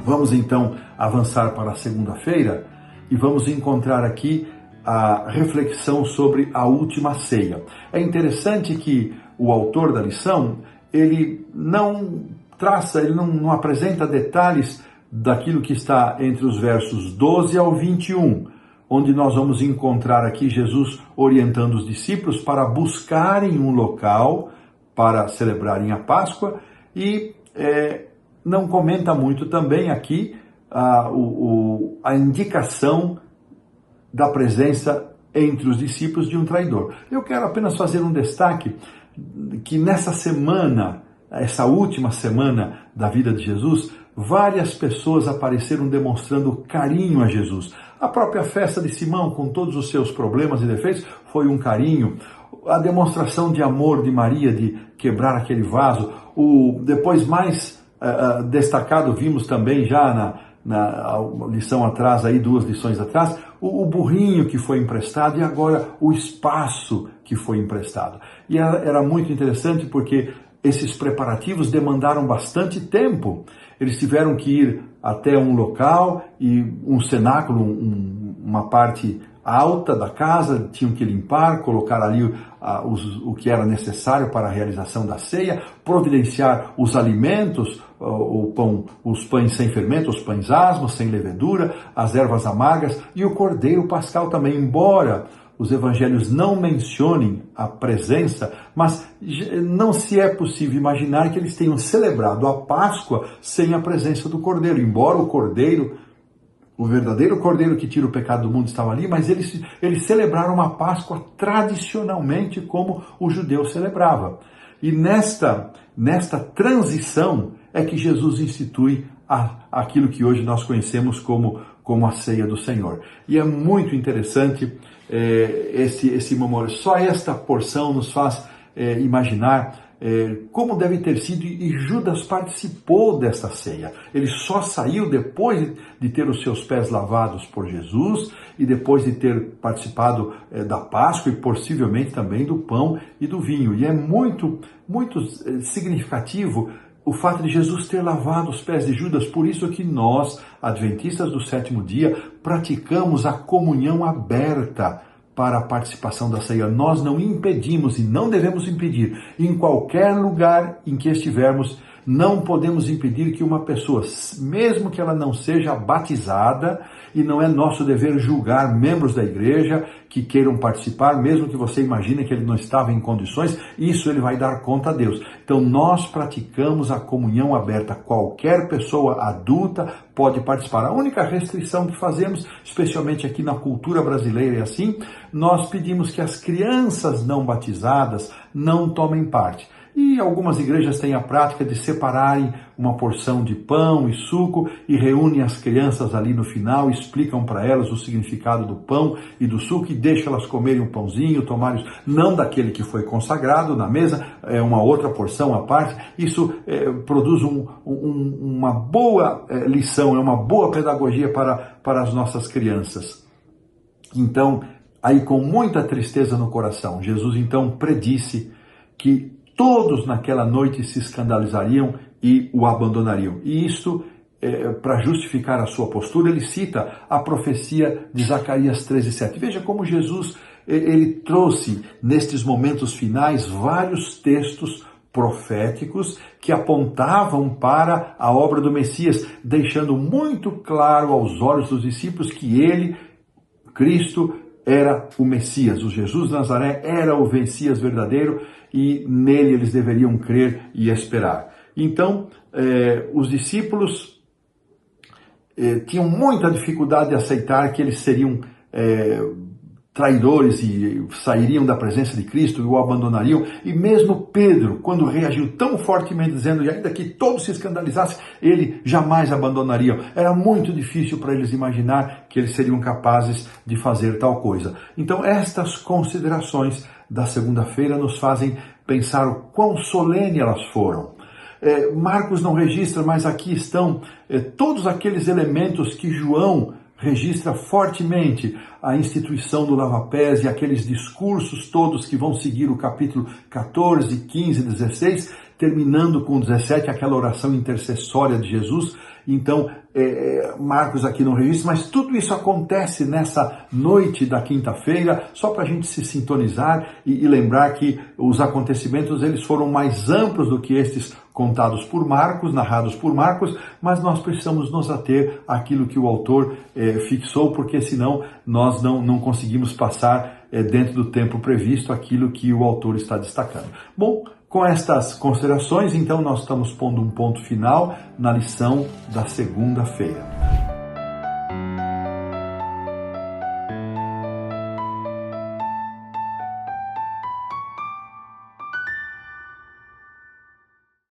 Vamos então avançar para a segunda-feira e vamos encontrar aqui a reflexão sobre a última ceia. É interessante que o autor da lição, ele não traça, ele não apresenta detalhes daquilo que está entre os versos 12 ao 21, onde nós vamos encontrar aqui Jesus orientando os discípulos para buscarem um local para celebrarem a Páscoa e não comenta muito também aqui a indicação da presença entre os discípulos de um traidor. Eu quero apenas fazer um destaque que nessa semana, essa última semana da vida de Jesus, várias pessoas apareceram demonstrando carinho a Jesus. A própria festa de Simão, com todos os seus problemas e defeitos, foi um carinho. A demonstração de amor de Maria, de quebrar aquele vaso. Depois mais destacado, vimos também já na lição atrás, aí 2 lições atrás, o burrinho que foi emprestado e agora o espaço que foi emprestado. E era muito interessante porque esses preparativos demandaram bastante tempo. Eles tiveram que ir até um local e um cenáculo, uma parte alta da casa, tinham que limpar, colocar ali o que era necessário para a realização da ceia, providenciar os alimentos, os pães sem fermento, os pães asmos, sem levedura, as ervas amargas e o cordeiro pascal também, embora os evangelhos não mencionem a presença, mas não se é possível imaginar que eles tenham celebrado a Páscoa sem a presença do cordeiro, embora o cordeiro, o verdadeiro cordeiro que tira o pecado do mundo estava ali, mas eles celebraram a Páscoa tradicionalmente como o judeu celebrava. E nesta transição é que Jesus institui aquilo que hoje nós conhecemos como a ceia do Senhor. E é muito interessante esse memória. Só esta porção nos faz imaginar como deve ter sido, e Judas participou desta ceia. Ele só saiu depois de ter os seus pés lavados por Jesus e depois de ter participado da Páscoa e possivelmente também do pão e do vinho. E é muito, muito significativo o fato de Jesus ter lavado os pés de Judas. Por isso que nós, adventistas do sétimo dia, praticamos a comunhão aberta para a participação da ceia. Nós não impedimos e não devemos impedir. Em qualquer lugar em que estivermos, não podemos impedir que uma pessoa, mesmo que ela não seja batizada, e não é nosso dever julgar membros da igreja que queiram participar, mesmo que você imagine que ele não estava em condições, isso ele vai dar conta a Deus. Então nós praticamos a comunhão aberta. Qualquer pessoa adulta pode participar. A única restrição que fazemos, especialmente aqui na cultura brasileira é assim, nós pedimos que as crianças não batizadas não tomem parte. E algumas igrejas têm a prática de separarem uma porção de pão e suco e reúnem as crianças ali no final, explicam para elas o significado do pão e do suco e deixam elas comerem um pãozinho, tomarem, não daquele que foi consagrado na mesa, é uma outra porção à parte. Isso produz uma boa lição, é uma boa pedagogia para as nossas crianças. Então, aí com muita tristeza no coração, Jesus então predisse que todos naquela noite se escandalizariam e o abandonariam. E isso, para justificar a sua postura, ele cita a profecia de Zacarias 13:7. Veja como Jesus ele trouxe, nestes momentos finais, vários textos proféticos que apontavam para a obra do Messias, deixando muito claro aos olhos dos discípulos que ele, Cristo, era o Messias. O Jesus de Nazaré era o Messias verdadeiro e nele eles deveriam crer e esperar. Então, os discípulos tinham muita dificuldade de aceitar que eles seriam traidores e sairiam da presença de Cristo e o abandonariam. E mesmo Pedro, quando reagiu tão fortemente, dizendo que ainda que todos se escandalizassem, ele jamais abandonaria. Era muito difícil para eles imaginar que eles seriam capazes de fazer tal coisa. Então, estas considerações da segunda-feira nos fazem pensar o quão solene elas foram. Marcos não registra, mas aqui estão todos aqueles elementos que João registra fortemente: a instituição do lava-pés e aqueles discursos todos que vão seguir o capítulo 14, 15, 16, terminando com 17, aquela oração intercessória de Jesus, Então, Marcos aqui não registra, mas tudo isso acontece nessa noite da quinta-feira, só para a gente se sintonizar e lembrar que os acontecimentos eles foram mais amplos do que estes contados por Marcos, narrados por Marcos, mas nós precisamos nos ater àquilo que o autor fixou, porque senão nós não conseguimos passar dentro do tempo previsto aquilo que o autor está destacando. Bom, com estas considerações, então, nós estamos pondo um ponto final na lição da segunda-feira.